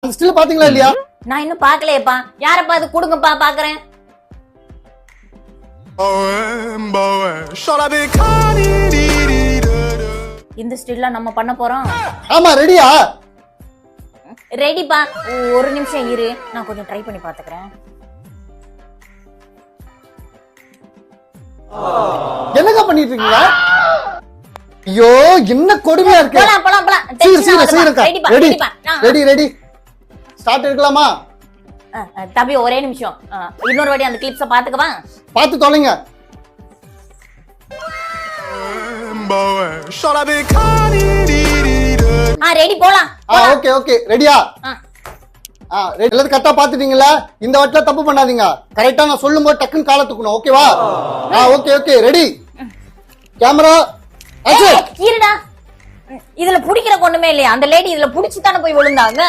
Still பாத்தீங்களா இல்லையா? நான் இன்னும் பாக்கலையேப்பா. யாரப்பா அது? கொடுங்கப்பா பாக்குறேன். இந்த ஸ்டில்ல நம்ம பண்ண போறோம். ஆமா, ரெடியா? ரெடிப்பா. ஒரு நிமிஷம் இரு, நான் கொஞ்சம் ட்ரை பண்ணி பாத்துக்கிறேன். என்னங்க பண்ணிட்டு இருக்கீங்க? ஐயோ, என்ன கொடுமையா இருக்கு. போலாம் போலாம் போலாம். ரெடி ரெடி ரெடி ஸ்டார்ட் எடுக்கலாமா? தம்பி ஒரே நிமிஷம், இன்னொரு வாட்டி அந்த கிளிப்ஸ பாத்துக்கவா? பாத்து தொலைங்க. ரெடி போலாம். ஓகே ஓகே ரெடியா? எல்லாரும் கரெக்டா பாத்துட்டீங்களா? இந்த வாட்டில தப்பு பண்ணாதீங்க. கரெக்டா நான் சொல்லும் போது டக்குன்னு காலை தூக்கணும். ஓகேவா? Okay okay ready. Camera action. இருடா, இதுல புடிக்கிற ஒண்ணுமே இல்லையா? அந்த லேடி இதுல புடிச்சு தானே போய் விழுந்தாங்க.